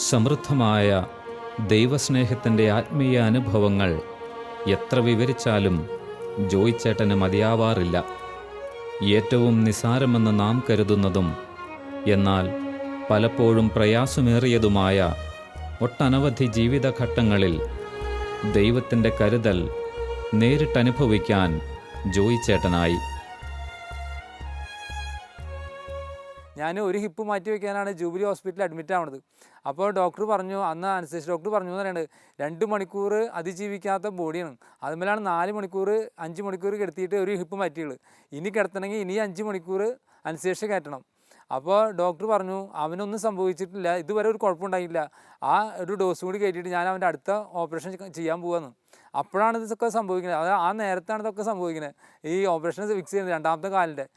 സമൃദ്ധമായ ദൈവസ്നേഹത്തിൻ്റെ ആത്മീയ അനുഭവങ്ങൾ എത്ര വിവരിച്ചാലും ജോയിച്ചേട്ടന് മതിയാവാറില്ല. ഏറ്റവും നിസാരമെന്ന് നാം കരുതുന്നതും എന്നാൽ പലപ്പോഴും പ്രയാസമേറിയതുമായ ഒട്ടനവധി ജീവിതഘട്ടങ്ങളിൽ ദൈവത്തിൻ്റെ കരുതൽ നേരിട്ടനുഭവിക്കാൻ ജോയിച്ചേട്ടനായി. ഞാൻ ഒരു ഹിപ്പ് മാറ്റി വയ്ക്കാനാണ് ജൂബിലി ഹോസ്പിറ്റലിൽ അഡ്മിറ്റ് ആവുന്നത്. അപ്പോൾ ഡോക്ടർ പറഞ്ഞു, അന്ന് അനുസരിച്ച് ഡോക്ടർ പറഞ്ഞു എന്ന് പറയുന്നത് 2 മണിക്കൂർ അതിജീവിക്കാത്ത ബോഡിയാണ്. അതുമല്ലാണ് 4 മണിക്കൂർ 5 മണിക്കൂർ കിടത്തിയിട്ട് ഒരു ഹിപ്പ് മാറ്റിയുള്ളൂ. ഇനി കിടത്തണമെങ്കിൽ ഇനി 5 മണിക്കൂർ അനുസരിച്ച് കയറ്റണം. അപ്പോൾ ഡോക്ടർ പറഞ്ഞു അവനൊന്നും സംഭവിച്ചിട്ടില്ല, ഇതുവരെ ഒരു കുഴപ്പമുണ്ടായില്ല, ആ ഒരു ഡോസ് കൂടി കയറ്റിയിട്ട് ഞാൻ അവൻ്റെ അടുത്ത ഓപ്പറേഷൻ ചെയ്യാൻ പോവാന്ന്. അപ്പോഴാണ് ഇതൊക്കെ സംഭവിക്കുന്നത്. അത് ആ നേരത്താണ് ഇതൊക്കെ സംഭവിക്കുന്നത്. ഈ ഓപ്പറേഷൻ ഫിക്സ് ചെയ്യുന്നത് രണ്ടാമത്തെ കാലിൻ്റെ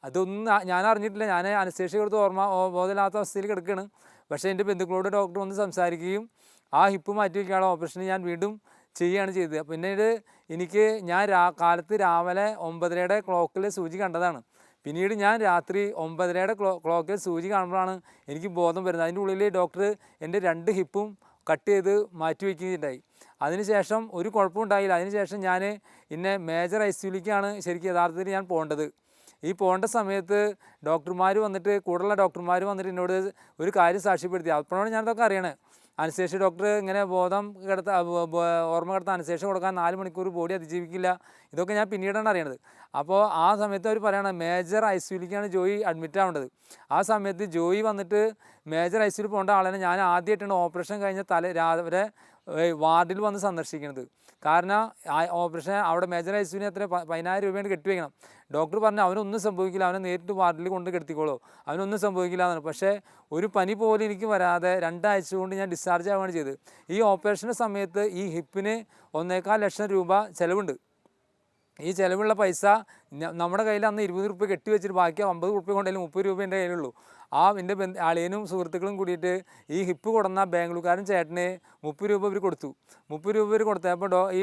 അതൊന്നും ഞാൻ അറിഞ്ഞിട്ടില്ല. ഞാൻ അനസ്തേഷ്യ കൊടുത്ത് ബോധമില്ലാത്ത അവസ്ഥയിൽ കിടക്കുകയാണ്. പക്ഷേ എൻ്റെ ബന്ധുക്കളോട് ഡോക്ടർ വന്ന് സംസാരിക്കുകയും ആ ഹിപ്പ് മാറ്റി വയ്ക്കാനുള്ള ഓപ്പറേഷൻ ഞാൻ വീണ്ടും ചെയ്യുകയാണ് ചെയ്തത്. പിന്നീട് ഞാൻ കാലത്ത് രാവിലെ 9:30 ക്ലോക്കിൽ സൂചി കണ്ടതാണ്. പിന്നീട് ഞാൻ രാത്രി 9:30 ക്ലോക്കിൽ സൂചി കാണുമ്പോഴാണ് എനിക്ക് ബോധം വരുന്നത്. അതിൻ്റെ ഉള്ളിൽ ഡോക്ടർ എൻ്റെ 2 ഹിപ്പും കട്ട് ചെയ്ത് മാറ്റി വയ്ക്കുകയുണ്ടായി. അതിനുശേഷം ഒരു കുഴപ്പമുണ്ടായില്ല. അതിനുശേഷം ഞാൻ മേജർ ICUയിലേക്കാണ് ശരിക്കും യഥാർത്ഥത്തിൽ ഞാൻ പോകേണ്ടത്. ഈ പോകേണ്ട സമയത്ത് ഡോക്ടർമാർ വന്നിട്ട് കൂടുതലുള്ള ഡോക്ടർമാർ വന്നിട്ട് എന്നോട് ഒരു കാര്യം സാക്ഷ്യപ്പെടുത്തി. അപ്പോഴാണ് ഞാനതൊക്കെ അറിയണേ. അനസ്തേഷ്യ ഡോക്ടർ ഇങ്ങനെ ഓർമ്മ കിടത്താൻ അനസ്തേഷ്യ കൊടുക്കാൻ 4 മണിക്കൂർ ബോഡി അതിജീവിക്കില്ല, ഇതൊക്കെ ഞാൻ പിന്നീടാണ് അറിയണത്. അപ്പോൾ ആ സമയത്ത് അവർ പറയണം മേജർ ICUയിലേക്കാണ് ജോയി അഡ്മിറ്റ് ആവേണ്ടത്. ആ സമയത്ത് ജോയി വന്നിട്ട് മേജർ ICUയിൽ പോകേണ്ട ആളെ ഞാൻ ആദ്യമായിട്ടാണ് ഓപ്പറേഷൻ കഴിഞ്ഞ രാവിലെ വാർഡിൽ വന്ന് സന്ദർശിക്കുന്നത്. കാരണം ഓപ്പറേഷൻ അവിടെ മേജർ ICUവിന് എത്ര 10,000 രൂപയാണ് കെട്ടിവെക്കണം. ഡോക്ടർ പറഞ്ഞു അവനൊന്നും സംഭവിക്കില്ല, അവനെ നേരിട്ട് വാർഡിൽ കൊണ്ട് കെടുത്തിക്കോളൂ, അവനൊന്നും സംഭവിക്കില്ല എന്നാണ്. പക്ഷേ ഒരു പനി പോലും എനിക്ക് വരാതെ 2 ആഴ്ച കൊണ്ട് ഞാൻ ഡിസ്ചാർജ് ആവുകയാണ് ചെയ്തത്. ഈ ഓപ്പറേഷൻ്റെ സമയത്ത് ഈ ഹിപ്പിന് 1.25 ലക്ഷം രൂപ ചിലവുണ്ട്. ഈ ചിലവുള്ള പൈസ നമ്മുടെ കയ്യിൽ അന്ന് 20 രൂപ കെട്ടി വെച്ചിട്ട് ബാക്കി 50 രൂപ കൊണ്ടെങ്കിലും 30 രൂപ എൻ്റെ കയ്യിലുള്ളൂ. എൻ്റെ അളിയനും സുഹൃത്തുക്കളും കൂടിയിട്ട് ഈ ഹിപ്പ് കൊടുന്ന ബാംഗ്ലൂർക്കാരൻ ചേട്ടന് 30 രൂപ ഇവർ കൊടുത്തു. 30 രൂപ ഇവർ കൊടുത്തപ്പോൾ ഈ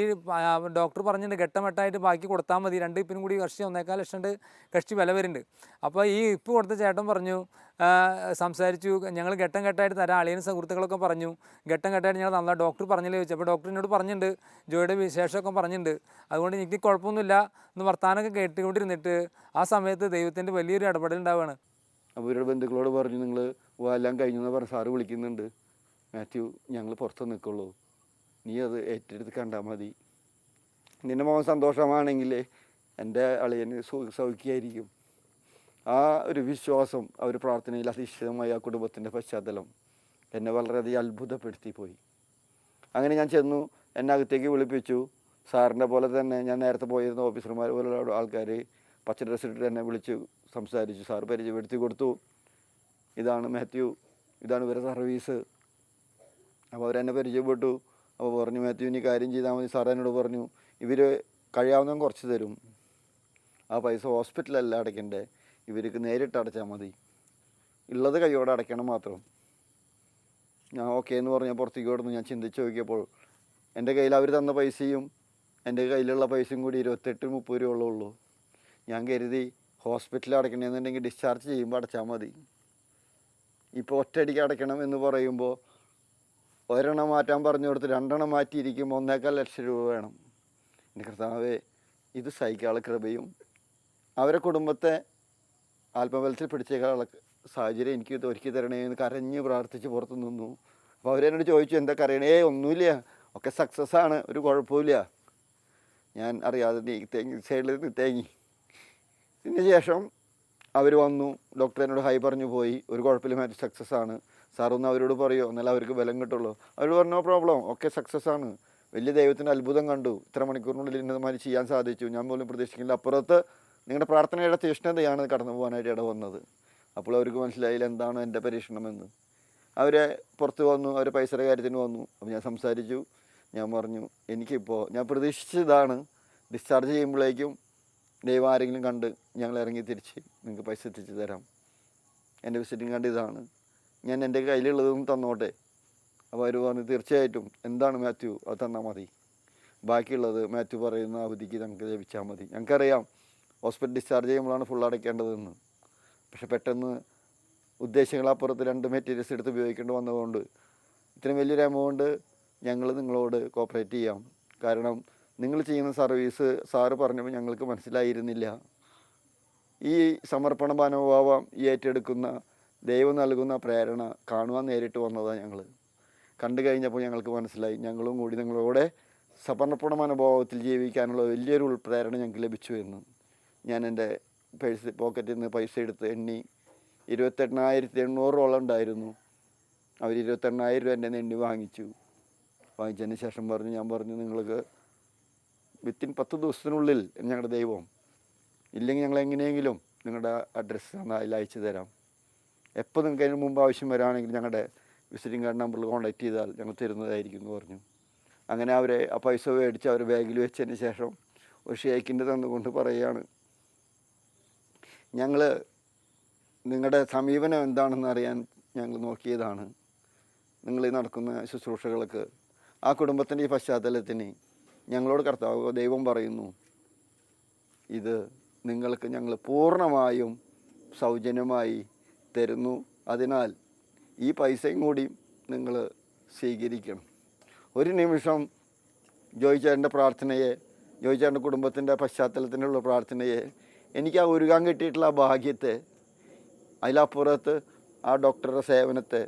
ഡോക്ടർ പറഞ്ഞിട്ടുണ്ട് ഘട്ടമെട്ടായിട്ട് ബാക്കി കൊടുത്താൽ മതി, 2 ഹിപ്പിനും കൂടി കഷ്ടി 1.25 ലക്ഷം കഷ്ടി വില വരുന്നുണ്ട്. അപ്പോൾ ഈ ഹിപ്പ് കൊടുത്ത ചേട്ടൻ പറഞ്ഞു, സംസാരിച്ചു, ഞങ്ങൾ ഘട്ടം ഘട്ടമായിട്ട് തരാം. അളിയനും സുഹൃത്തുക്കളൊക്കെ പറഞ്ഞു ഘട്ടം ഘട്ടമായിട്ട് ഞങ്ങൾ നല്ല ഡോക്ടർ പറഞ്ഞില്ലേ ചോദിച്ചു. അപ്പോൾ ഡോക്ടർ എന്നോട് പറഞ്ഞിട്ടുണ്ട്, ജോയുടെ വിശേഷമൊക്കെ പറഞ്ഞിട്ടുണ്ട്, അതുകൊണ്ട് എനിക്ക് കുഴപ്പമൊന്നുമില്ല എന്ന് വർത്താനമൊക്കെ കേട്ടുകൊണ്ടിരുന്നിട്ട് ആ സമയത്ത് ദൈവത്തിൻ്റെ വലിയൊരു ഇടപെടൽ ഉണ്ടാവുകയാണ്. അപ്പോൾ ഇവരുടെ ബന്ധുക്കളോട് പറഞ്ഞു, നിങ്ങൾ എല്ലാം കഴിഞ്ഞു എന്ന് പറഞ്ഞ് സാറ് വിളിക്കുന്നുണ്ട്, മാത്യു ഞങ്ങൾ പുറത്ത് നിൽക്കുള്ളൂ, നീ അത് ഏറ്റെടുത്ത് കണ്ടാൽ മതി, നിൻ്റെ മോൻ സന്തോഷമാണെങ്കിൽ എൻ്റെ അളിയന് സൗഖ്യമായിരിക്കും. ആ ഒരു വിശ്വാസം, ആ ഒരു പ്രാർത്ഥനയിൽ അധിഷ്ഠിതമായ ആ കുടുംബത്തിൻ്റെ പശ്ചാത്തലം എന്നെ വളരെയധികം അത്ഭുതപ്പെടുത്തിപ്പോയി. അങ്ങനെ ഞാൻ ചെന്നു, എന്നെ അകത്തേക്ക് വിളിപ്പിച്ചു. സാറിൻ്റെ പോലെ തന്നെ ഞാൻ നേരത്തെ പോയിരുന്ന ഓഫീസർമാർ പോലുള്ള ആൾക്കാർ പച്ച ഡ്രസ് ഇട്ടിട്ട് എന്നെ വിളിച്ചു സംസാരിച്ചു. സാർ പരിചയപ്പെടുത്തി കൊടുത്തു, ഇതാണ് മാത്യു, ഇതാണ് ഇവരുടെ സർവീസ്. അപ്പോൾ അവരെന്നെ പരിചയപ്പെട്ടു. അപ്പോൾ പറഞ്ഞു, മാത്യു ഇനി കാര്യം ചെയ്താൽ മതി. സാർ എന്നോട് പറഞ്ഞു, ഇവർ കഴിയാവുന്ന കുറച്ച് തരും, ആ പൈസ ഹോസ്പിറ്റലല്ല അടയ്ക്കണ്ടേ, ഇവർക്ക് നേരിട്ട് അടച്ചാൽ മതി, ഉള്ളത് കൈയോടെ അടയ്ക്കണം മാത്രം. ഞാൻ ഓക്കെ എന്ന് പറഞ്ഞാൽ പുറത്തേക്ക് കൊടുന്നു. ഞാൻ ചിന്തിച്ച് നോക്കിയപ്പോൾ എൻ്റെ കയ്യിൽ അവർ തന്ന പൈസയും എൻ്റെ കയ്യിലുള്ള പൈസയും കൂടി 28-30 രൂപ ഉള്ളൂ. ഞാൻ കരുതി ഹോസ്പിറ്റലിൽ അടയ്ക്കണമെന്നുണ്ടെങ്കിൽ ഡിസ്ചാർജ് ചെയ്യുമ്പോൾ അടച്ചാൽ മതി. ഇപ്പോൾ ഒറ്റയടിക്ക് അടയ്ക്കണം എന്ന് പറയുമ്പോൾ ഒരെണ്ണം മാറ്റാൻ പറഞ്ഞു കൊടുത്ത് 2 എണ്ണം മാറ്റിയിരിക്കുമ്പോൾ 1.25 ലക്ഷം രൂപ വേണം. എൻ്റെ കർത്താവേ, ഇത് സഹിക്കാനുള്ള കൃപയും അവരെ കുടുംബത്തെ ആത്മബലത്തിൽ പിടിച്ചേക്കാനുള്ള സാഹചര്യം എനിക്ക് ഇത് ഒരുക്കി തരണേ എന്ന് കരഞ്ഞ് പ്രാർത്ഥിച്ച് പുറത്ത് നിന്നു. അപ്പോൾ അവരെന്നോട് ചോദിച്ചു, എന്താ കരയണേ? ഒന്നുമില്ല, ഒക്കെ സക്സസ് ആണ്, ഒരു കുഴപ്പമില്ല. ഞാൻ അറിയാതെ സൈഡിൽ തേങ്ങി. ഇതിന് ശേഷം അവർ വന്നു, ഡോക്ടർ എന്നോട് ഹൈ പറഞ്ഞു പോയി, ഒരു കുഴപ്പമില്ല മാറ്റി സക്സസ് ആണ്, സാറൊന്ന് അവരോട് പറയുമോ എന്നാലും അവർക്ക് ബലം കിട്ടുള്ളൂ. അവർ പറഞ്ഞു, നോ പ്രോബ്ലം, ഒക്കെ സക്സസ് ആണ്, വലിയ ദൈവത്തിൻ്റെ അത്ഭുതം കണ്ടു, ഇത്ര മണിക്കൂറിനുള്ളിൽ ഇന്നതുമാതിരി ചെയ്യാൻ സാധിച്ചു, ഞാൻ പോലും പ്രതീക്ഷിക്കില്ല, അപ്പുറത്ത് നിങ്ങളുടെ പ്രാർത്ഥനയുടെ തീഷ്ണതയാണ് കടന്നു പോകാനായിട്ട് ഇട വന്നത്. അപ്പോൾ അവർക്ക് മനസ്സിലായില്ല എന്താണ് എൻ്റെ പരീക്ഷണമെന്ന്. അവരെ പുറത്ത് വന്നു, അവർ പൈസയുടെ കാര്യത്തിന് വന്നു. അപ്പോൾ ഞാൻ സംസാരിച്ചു. ഞാൻ പറഞ്ഞു, എനിക്കിപ്പോൾ ഞാൻ പ്രതീക്ഷിച്ചതാണ്, ഡിസ്ചാർജ് ചെയ്യുമ്പോഴേക്കും ദൈവം ആരെങ്കിലും കണ്ട് ഞങ്ങൾ ഇറങ്ങി തിരിച്ച് നിങ്ങൾക്ക് പൈസ എത്തിച്ച് തരാം, എൻ്റെ വിസിറ്റിംഗ് കാർഡ് ഇതാണ്, ഞാൻ എൻ്റെ കയ്യിലുള്ളതും തന്നോട്ടെ. അപ്പോൾ അവർ പറഞ്ഞു, തീർച്ചയായിട്ടും എന്താണ് മാത്യു, അത് തന്നാൽ മതി, ബാക്കിയുള്ളത് മാത്യു പറയുന്ന അവധിക്ക് നമുക്ക് ലഭിച്ചാൽ മതി. ഞങ്ങൾക്കറിയാം ഹോസ്പിറ്റൽ ഡിസ്ചാർജ് ചെയ്യുമ്പോഴാണ് ഫുൾ അടയ്ക്കേണ്ടതെന്ന്. പക്ഷെ പെട്ടെന്ന് ഉദ്ദേശങ്ങളപ്പുറത്ത് 2 മെറ്റീരിയൽസ് എടുത്ത് ഉപയോഗിക്കേണ്ടി വന്നതുകൊണ്ട് ഇത്രയും വലിയൊരു എമൗണ്ട് ഞങ്ങൾ നിങ്ങളോട് കോപ്പറേറ്റ് ചെയ്യാം. കാരണം നിങ്ങൾ ചെയ്യുന്ന സർവീസ് സാറ് പറഞ്ഞപ്പോൾ ഞങ്ങൾക്ക് മനസ്സിലായിരുന്നില്ല. ഈ സമർപ്പണ മനോഭാവം ഏറ്റെടുക്കുന്ന ദൈവം നൽകുന്ന പ്രേരണ കാണുവാൻ നേരിട്ട് വന്നതാണ് ഞങ്ങൾ. കണ്ടു കഴിഞ്ഞപ്പോൾ ഞങ്ങൾക്ക് മനസ്സിലായി ഞങ്ങളും കൂടി നിങ്ങളോടെ സമർപ്പണ മനോഭാവത്തിൽ ജീവിക്കാനുള്ള വലിയൊരു ഉൾപ്രേരണ ഞങ്ങൾക്ക് ലഭിച്ചു എന്ന്. ഞാൻ എൻ്റെ പോക്കറ്റിൽ നിന്ന് പൈസ എടുത്ത് എണ്ണി 28,800 ഉണ്ടായിരുന്നു. അവർ 28,000 രൂപ എൻ്റെ എണ്ണി വാങ്ങിച്ചതിന് ശേഷം ഞാൻ പറഞ്ഞു നിങ്ങൾക്ക് വിത്തിൻ 10 ദിവസത്തിനുള്ളിൽ ഞങ്ങളുടെ ദൈവം ഇല്ലെങ്കിൽ ഞങ്ങൾ എങ്ങനെയെങ്കിലും നിങ്ങളുടെ അഡ്രസ്സ് അതിൽ അയച്ചു തരാം. എപ്പോൾ നിങ്ങൾക്ക് അതിന് മുമ്പ് ആവശ്യം വരാണെങ്കിൽ ഞങ്ങളുടെ വിസിറ്റിംഗ് കാർഡ് നമ്പറിൽ കോൺടാക്ട് ചെയ്താൽ ഞങ്ങൾ തരുന്നതായിരിക്കും എന്ന് പറഞ്ഞു. അങ്ങനെ അവരെ ആ പൈസ മേടിച്ച് അവർ ബാഗിൽ വെച്ചതിന് ശേഷം ഒരു ഷേക്കിൻ്റെ തന്നുകൊണ്ട് പറയുകയാണ്, ഞങ്ങൾ നിങ്ങളുടെ സമീപനം എന്താണെന്ന് അറിയാൻ ഞങ്ങൾ നോക്കിയതാണ്. നിങ്ങൾ ഈ നടക്കുന്ന ശുശ്രൂഷകൾക്ക് ആ കുടുംബത്തിൻ്റെ ഈ പശ്ചാത്തലത്തിന് ഞങ്ങളോട് കർത്താവ് ദൈവം പറയുന്നു, ഇത് നിങ്ങൾക്ക് ഞങ്ങൾ പൂർണ്ണമായും സൗജന്യമായി തരുന്നു. അതിനാൽ ഈ പൈസയും കൂടി നിങ്ങൾ സ്വീകരിക്കണം. ഒരു നിമിഷം ജോയിച്ചേട്ടൻ്റെ പ്രാർത്ഥനയെ, ജോയിച്ചേട്ടൻ്റെ കുടുംബത്തിൻ്റെ പശ്ചാത്തലത്തിനുള്ള പ്രാർത്ഥനയെ, എനിക്ക് ആ ഒരുങ്ങാൻ കിട്ടിയിട്ടുള്ള ആ ഭാഗ്യത്തെ, അതിലപ്പുറത്ത് ആ ഡോക്ടറുടെ സേവനത്തെ,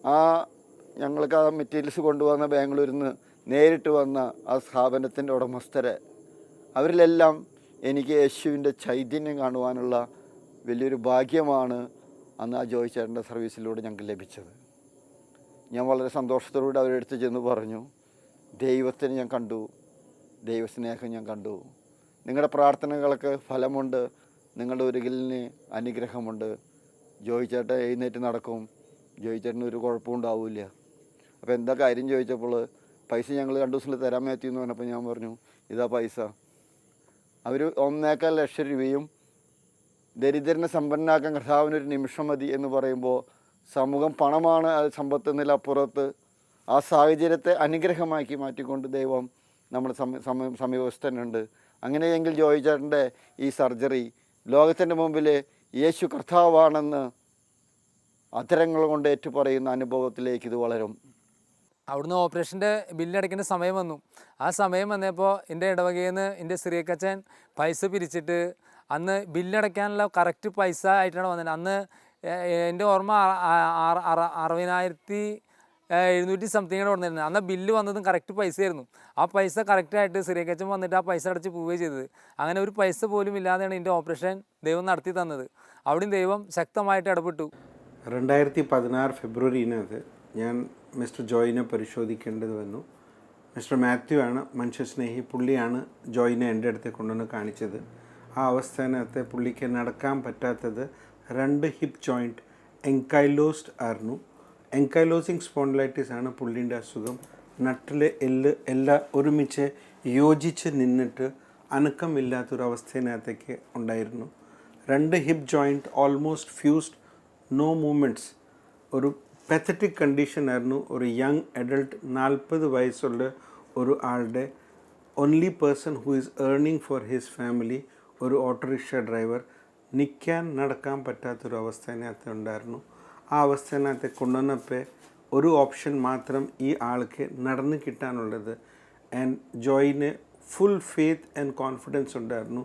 ആ ഞങ്ങൾക്ക് ആ മെറ്റീരിയൽസ് കൊണ്ടുവന്ന ബാംഗ്ലൂരിൽ നിന്ന് നേരിട്ട് വന്ന ആ സ്ഥാപനത്തിൻ്റെ ഉടമസ്ഥരെ, അവരിലെല്ലാം എനിക്ക് യേശുവിൻ്റെ ചൈതന്യം കാണുവാനുള്ള വലിയൊരു ഭാഗ്യമാണ് അന്ന് ആ ജോയിച്ചേട്ടൻ്റെ സർവീസിലൂടെ ഞങ്ങൾക്ക് ലഭിച്ചത്. ഞാൻ വളരെ സന്തോഷത്തോടുകൂടി അവരുടെ അടുത്ത് ചെന്ന് പറഞ്ഞു, ദൈവത്തിന് ഞാൻ കണ്ടു, ദൈവസ്നേഹം ഞാൻ കണ്ടു, നിങ്ങളുടെ പ്രാർത്ഥനകൾക്ക് ഫലമുണ്ട്, നിങ്ങളുടെ ഒരുകലിന് അനുഗ്രഹമുണ്ട്. ജോയിച്ചേട്ടൻ എഴുന്നേറ്റ് നടക്കും, ജോയിച്ചേട്ടന് ഒരു കുഴപ്പമുണ്ടാവില്ല. അപ്പോൾ എന്താ കാര്യം ചോദിച്ചപ്പോൾ പൈസ ഞങ്ങൾ 2 ദിവസത്തിൽ തരാൻ പറ്റിയെന്ന് പറഞ്ഞപ്പോൾ ഞാൻ പറഞ്ഞു, ഇതാ പൈസ. അവർ 1.25 ലക്ഷം രൂപയും ദരിദ്രനെ സമ്പന്നനാക്കാൻ കർത്താവിനൊരു നിമിഷം മതി എന്ന് പറയുമ്പോൾ സമൂഹം പണമാണ് അത് സമ്പത്ത് എന്നതിലപ്പുറത്ത് ആ സാഹചര്യത്തെ അനുഗ്രഹമാക്കി മാറ്റിക്കൊണ്ട് ദൈവം നമ്മുടെ സമീപസ്ഥനുണ്ട്. അങ്ങനെയെങ്കിൽ ജോയിച്ചേട്ടൻ്റെ ഈ സർജറി ലോകത്തിൻ്റെ മുമ്പിൽ യേശു കർത്താവാണെന്ന് അധരങ്ങൾ കൊണ്ട് ഏറ്റുപറയുന്ന അനുഭവത്തിലേക്ക് ഇത് വളരും. അവിടുന്ന് ഓപ്പറേഷൻ്റെ ബില്ലടയ്ക്കേണ്ട സമയം വന്നു. ആ സമയം വന്നപ്പോൾ എൻ്റെ ഇടവകയിൽ നിന്ന് എൻ്റെ സിറിയക്കച്ചൻ പൈസ പിരിച്ചിട്ട് അന്ന് ബില്ലടയ്ക്കാനുള്ള കറക്റ്റ് പൈസ ആയിട്ടാണ് വന്നത്. അന്ന് എൻ്റെ ഓർമ്മ 60,700 സംതിങ്ങാണ് വന്നിരുന്നത്. അന്ന് ബില്ല് വന്നതും കറക്റ്റ് പൈസയായിരുന്നു. ആ പൈസ കറക്റ്റായിട്ട് സിറിയക്കച്ചൻ വന്നിട്ട് ആ പൈസ അടച്ച് പോവുകയും ചെയ്തത്. അങ്ങനെ ഒരു പൈസ പോലും ഇല്ലാതെയാണ് എൻ്റെ ഓപ്പറേഷൻ ദൈവം നടത്തി തന്നത്. അവിടെയും ദൈവം ശക്തമായിട്ട് ഇടപെട്ടു. 2016 ഫെബ്രുവരിനകത്ത് ഞാൻ മിസ്റ്റർ ജോയിനെ പരിശോധിക്കേണ്ടത് വന്നു. മിസ്റ്റർ മാത്യു ആണ് മനുഷ്യസ്നേഹി, പുള്ളിയാണ് ജോയിനെ എൻ്റെ അടുത്ത് കൊണ്ടുവന്ന് കാണിച്ചത്. ആ അവസ്ഥനകത്ത് പുള്ളിക്ക് നടക്കാൻ പറ്റാത്തത് 2 ഹിപ്പ് ജോയിൻറ്റ് എൻകൈലോസ്ഡ് ആയിരുന്നു. എൻകൈലോസിങ് സ്പോണ്ടിലൈറ്റിസ് ആണ് പുള്ളിൻ്റെ അസുഖം. നട്ടിലെ എല്ല് എല്ലാം ഒരുമിച്ച് യോജിച്ച് നിന്നിട്ട് അനക്കമില്ലാത്തൊരവസ്ഥയിനകത്തേക്ക് ഉണ്ടായിരുന്നു. 2 hip joint almost fused, no movements. ഒരു പാത്തറ്റിക് കണ്ടീഷൻ ആയിരുന്നു. ഒരു യങ് അഡൾട്ട് 40 വയസ്സുള്ള ഒരു ആളുടെ only person who is earning for his family, ഒരു ഓട്ടോറിക്ഷ ഡ്രൈവർ, നടക്കാൻ പറ്റാത്തൊരു അവസ്ഥയിനകത്ത് ഉണ്ടായിരുന്നു. ആ അവസ്ഥയിനകത്ത് കൊണ്ടുവന്നപ്പോൾ ഒരു ഓപ്ഷൻ മാത്രം ഈ ആൾക്ക് നടന്ന് കിട്ടാനുള്ളത്. ആൻഡ് ജോയിന് ഫുൾ ഫെയ്ത്ത് ആൻഡ് കോൺഫിഡൻസ് ഉണ്ടായിരുന്നു.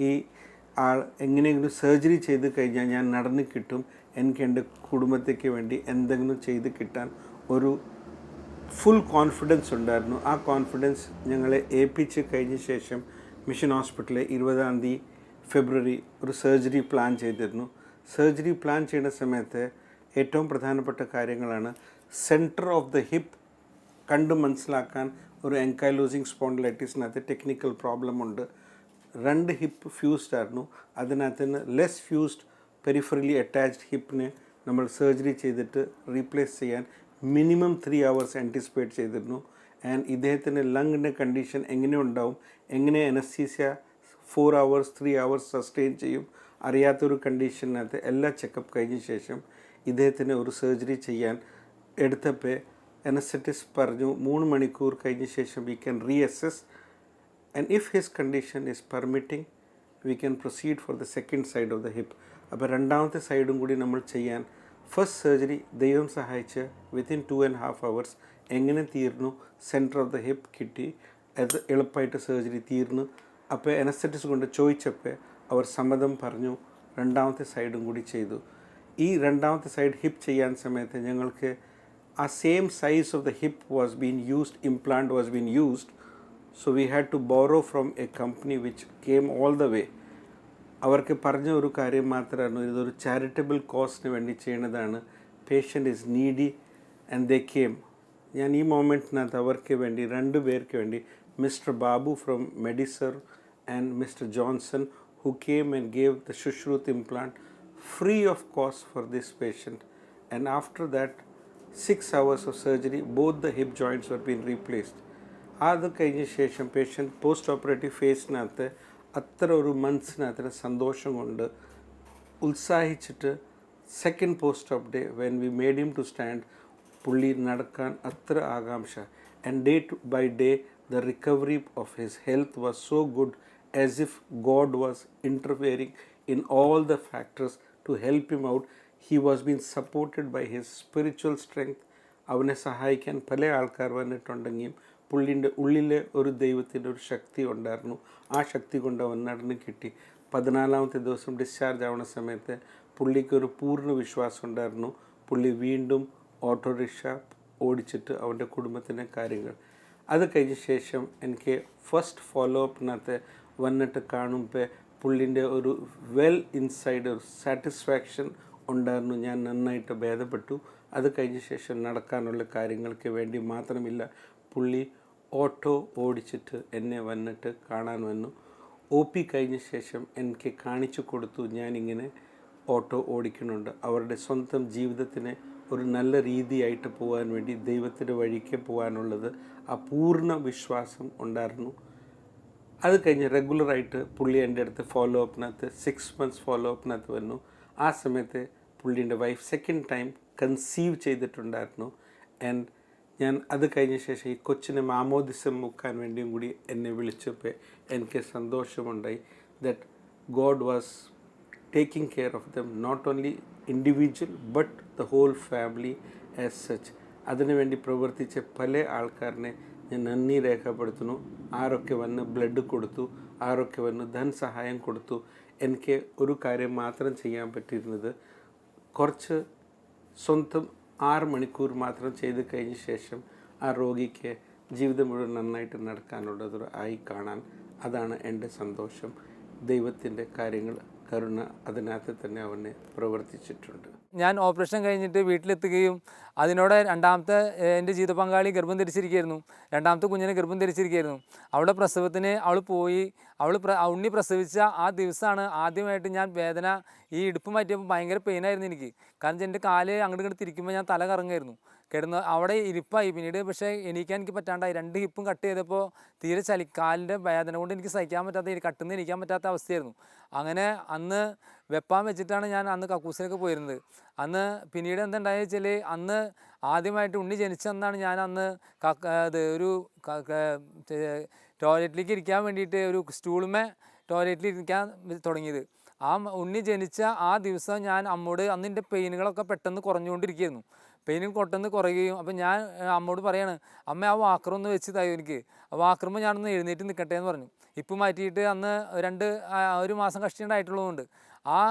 ഈ ആൾ എങ്ങനെയെങ്കിലും സർജറി ചെയ്ത് കഴിഞ്ഞാൽ ഞാൻ നടന്ന് കിട്ടും, എനിക്ക് എൻ്റെ കുടുംബത്തേക്ക് വേണ്ടി എന്തെങ്കിലും ചെയ്ത് കിട്ടാൻ ഒരു ഫുൾ കോൺഫിഡൻസ് ഉണ്ടായിരുന്നു. ആ കോൺഫിഡൻസ് ഞങ്ങളെ ഏൽപ്പിച്ച് കഴിഞ്ഞ ശേഷം മിഷൻ ഹോസ്പിറ്റലിൽ 20 ഫെബ്രുവരി ഒരു സർജറി പ്ലാൻ ചെയ്തിരുന്നു. സർജറി പ്ലാൻ ചെയ്യുന്ന സമയത്ത് ഏറ്റവും പ്രധാനപ്പെട്ട കാര്യങ്ങളാണ് സെൻറ്റർ ഓഫ് ദ ഹിപ്പ് കണ്ട് മനസ്സിലാക്കാൻ. ഒരു എൻകൈലോസിങ് സ്പോണ്ടിലൈറ്റിസിനകത്ത് ടെക്നിക്കൽ പ്രോബ്ലം ഉണ്ട്. 2 ഹിപ്പ് ഫ്യൂസ്ഡ് ആയിരുന്നു. അതിനകത്ത് നിന്ന് ലെസ് ഫ്യൂസ്ഡ് പെരിഫറലി അറ്റാച്ച്ഡ് ഹിപ്പിനെ നമ്മൾ സർജറി ചെയ്തിട്ട് റീപ്ലേസ് ചെയ്യാൻ മിനിമം 3 hours ആൻറ്റിസിപ്പേറ്റ് ചെയ്തിരുന്നു. ആൻഡ് ഇദ്ദേഹത്തിൻ്റെ ലങ്ങിൻ്റെ കണ്ടീഷൻ എങ്ങനെ ഉണ്ടാവും, എങ്ങനെ അനസ്തീസിയ 4 hours 3 hours സസ്റ്റെയിൻ ചെയ്യും, അറിയാത്തൊരു കണ്ടീഷനകത്ത് എല്ലാ ചെക്കപ്പ് കഴിഞ്ഞ ശേഷം ഇദ്ദേഹത്തിന് ഒരു സർജറി ചെയ്യാൻ എടുത്തപ്പോൾ അനസ്തറ്റിസ്റ്റ് പറഞ്ഞു 3 മണിക്കൂർ കഴിഞ്ഞ ശേഷം we can reassess and if his condition is permitting we can proceed for the second side of the hip. അപ്പോൾ രണ്ടാമത്തെ സൈഡും കൂടി നമ്മൾ ചെയ്യാൻ ഫസ്റ്റ് സർജറി ദൈവം സഹായിച്ച് വിത്തിൻ 2.5 hours എങ്ങനെ തീർന്നു, സെൻറ്റർ ഓഫ് ദ ഹിപ്പ് കിട്ടി, അത് എളുപ്പമായിട്ട് സർജറി തീർന്നു. അപ്പോൾ അനസ്തറ്റിസ്റ്റ് കൊണ്ട് ചോദിച്ചപ്പോൾ അവർ സമ്മതം പറഞ്ഞു, രണ്ടാമത്തെ സൈഡും കൂടി ചെയ്തു. ഈ രണ്ടാമത്തെ സൈഡ് ഹിപ്പ് ചെയ്യാൻ സമയത്ത് ഞങ്ങൾക്ക് ആ same size of the hip was been used, implant was been used. So we had to borrow from a company which came all the way. അവർക്ക് പറഞ്ഞ ഒരു കാര്യം മാത്രമാണ്, ഇതൊരു ചാരിറ്റബിൾ കോസിന് വേണ്ടി ചെയ്യുന്നതാണ്, patient is needy and they came. ഞാൻ ഈ മൊമെൻറ്റിനകത്ത് അവർക്ക് വേണ്ടി 2 പേർക്ക് വേണ്ടി മിസ്റ്റർ ബാബു ഫ്രം മെഡിസർ and mister Johnson who came and gave the Shushruth implant free of cost for this patient. And after that 6 hours of surgery, both the hip joints were being replaced. അത് കഴിഞ്ഞ ശേഷം patient post operative ഫേസിനകത്ത് അത്ര ഒരു മന്ത്സിനകത്ത് സന്തോഷം കൊണ്ട് ഉത്സാഹിച്ചിട്ട് second post op day when we made him to stand, പുള്ളി നടക്കാൻ അത്ര ആകാംക്ഷ. And day by day the recovery of his health was so good, as if God was interfering in all the factors to help him out. He was being supported by his spiritual strength. അവനെ സഹായിക്കാൻ പല ആൾക്കാർ വന്നിട്ടുണ്ടെങ്കിലും പുള്ളിൻ്റെ ഉള്ളിലെ ഒരു ദൈവത്തിൻ്റെ ഒരു ശക്തി ഉണ്ടായിരുന്നു. ആ ശക്തി കൊണ്ട് അവൻ നടന്ന് കിട്ടി. 14ാമത്തെ ദിവസം ഡിസ്ചാർജ് ആവുന്ന സമയത്ത് പുള്ളിക്കൊരു പൂർണ്ണ വിശ്വാസം ഉണ്ടായിരുന്നു. പുള്ളി വീണ്ടും ഓട്ടോറിക്ഷ ഓടിച്ചിട്ട് അവൻ്റെ കുടുംബത്തിൻ്റെ കാര്യങ്ങൾ. അത് കഴിഞ്ഞ ശേഷം എനിക്ക് ഫസ്റ്റ് ഫോളോ അപ്പിനകത്ത് വന്നിട്ട് കാണുമ്പോൾ പുള്ളിൻ്റെ ഒരു വെൽ ഇൻസൈഡ് ഒരു സാറ്റിസ്ഫാക്ഷൻ ഉണ്ടായിരുന്നു. ഞാൻ നന്നായിട്ട് ഭേദപ്പെട്ടു. അത് കഴിഞ്ഞ ശേഷം നടക്കാനുള്ള കാര്യങ്ങൾക്ക് വേണ്ടി മാത്രമില്ല, പുള്ളി ഓട്ടോ ഓടിച്ചിട്ട് എന്നെ വന്നിട്ട് കാണാൻ വന്നു. OP കഴിഞ്ഞ ശേഷം എനിക്ക് കാണിച്ചു കൊടുത്തു, ഞാനിങ്ങനെ ഓട്ടോ ഓടിക്കുന്നുണ്ട്. അവരുടെ സ്വന്തം ജീവിതത്തിന് ഒരു നല്ല രീതിയായിട്ട് പോകാൻ വേണ്ടി ദൈവത്തിൻ്റെ വഴിക്ക് പോകാനുള്ളത് ആ പൂർണ്ണ വിശ്വാസം ഉണ്ടായിരുന്നു. അത് കഴിഞ്ഞ് റെഗുലറായിട്ട് പുള്ളി എൻ്റെ അടുത്ത് ഫോളോ അപ്പിനകത്ത് 6 months ഫോളോ അപ്പിനകത്ത് വന്നു. ആ സമയത്ത് പുള്ളീൻ്റെ വൈഫ് സെക്കൻഡ് ടൈം കൺസീവ് ചെയ്തിട്ടുണ്ടായിരുന്നു. ആൻഡ് ഞാൻ അത് കഴിഞ്ഞ ശേഷം ഈ കൊച്ചിനെ മാമോദിസം മുക്കാൻ വേണ്ടിയും കൂടി എന്നെ വിളിച്ചപ്പോൾ എനിക്ക് സന്തോഷമുണ്ടായി. That God was taking care of them, not only individual but the whole family as such. അതിനുവേണ്ടി പ്രവർത്തിച്ച പല ആൾക്കാരനെ ഞാൻ നന്ദി രേഖപ്പെടുത്തുന്നു. ആരൊക്കെ വന്ന് ബ്ലഡ് കൊടുത്തു, ആരൊക്കെ വന്ന് ധനസഹായം കൊടുത്തു. എനിക്ക് ഒരു കാര്യം മാത്രം ചെയ്യാൻ പറ്റിയിരുന്നത്, കുറച്ച് സ്വന്തം 6 മണിക്കൂർ മാത്രം ചെയ്ത് കഴിഞ്ഞ ശേഷം ആ രോഗിക്ക് ജീവിതം മുഴുവൻ നന്നായിട്ട് നടക്കാനുള്ളതൊരു ആയി കാണാൻ. അതാണ് എൻ്റെ സന്തോഷം. ദൈവത്തിൻ്റെ കാര്യങ്ങൾ, കരുണ അതിനകത്ത് തന്നെ അവനെ പ്രവർത്തിച്ചിട്ടുണ്ട്. ഞാൻ ഓപ്പറേഷൻ കഴിഞ്ഞിട്ട് വീട്ടിലെത്തുകയും അതിനോട് രണ്ടാമത്തെ എൻ്റെ ജീവിത പങ്കാളി ഗർഭം ധരിച്ചിരിക്കുകയായിരുന്നു. രണ്ടാമത്തെ കുഞ്ഞിനെ ഗർഭം ധരിച്ചിരിക്കുകയായിരുന്നു. അവളുടെ പ്രസവത്തിന് അവൾ പോയി. ഉണ്ണി പ്രസവിച്ച ആ ദിവസമാണ് ആദ്യമായിട്ട് ഞാൻ വേദന, ഈ ഇടുപ്പ് മാറ്റിയപ്പോൾ ഭയങ്കര പെയിനായിരുന്നു എനിക്ക്. കാരണം എൻ്റെ കാല് അങ്ങോട്ട് ഇങ്ങോട്ട് തിരിക്കുമ്പോൾ ഞാൻ തല കറങ്ങുമായിരുന്നു. കിടന്ന് അവിടെ ഇരിപ്പായി. പിന്നീട് പക്ഷേ എണീക്കാൻ എനിക്ക് പറ്റാണ്ടായി. 2 ഹിപ്പും കട്ട് ചെയ്തപ്പോൾ തീരെ കാലിൻ്റെ വേദന കൊണ്ട് എനിക്ക് സഹിക്കാൻ പറ്റാത്ത, കട്ടുന്ന എണീക്കാൻ പറ്റാത്ത അവസ്ഥയായിരുന്നു. അങ്ങനെ അന്ന് വെപ്പാൻ വെച്ചിട്ടാണ് ഞാൻ അന്ന് കക്കൂസിലൊക്കെ പോയിരുന്നത്. അന്ന് പിന്നീട് എന്തുണ്ടായെന്ന് വെച്ചാൽ, അന്ന് ആദ്യമായിട്ട് ഉണ്ണി ജനിച്ചെന്നാണ് ഞാൻ അന്ന് ഒരു ടോയ്ലറ്റിലേക്ക് ഇരിക്കാൻ വേണ്ടിയിട്ട് ഒരു സ്റ്റൂളുമേ ടോയ്ലറ്റിൽ ഇരിക്കാൻ തുടങ്ങിയത്. ആ ഉണ്ണി ജനിച്ച ആ ദിവസം ഞാൻ അമ്മോട്, അന്ന് എൻ്റെ പെയിനുകളൊക്കെ പെട്ടെന്ന് കുറഞ്ഞുകൊണ്ടിരിക്കുകയായിരുന്നു. പെയിനും പെട്ടെന്ന് കുറയുകയും, അപ്പം ഞാൻ അമ്മോട് പറയാണ്, അമ്മ ആ വാക്കറൊന്ന് വെച്ച് തയ്യോ എനിക്ക്. ആ വാക്കറുമ്പോൾ ഞാനൊന്ന് എഴുന്നേറ്റ് നിൽക്കട്ടെ എന്ന് പറഞ്ഞു. ഇപ്പം മാറ്റിയിട്ട് അന്ന് 1 മാസം കഷ്ടിയുണ്ടായിട്ടുള്ളതുകൊണ്ട് ആ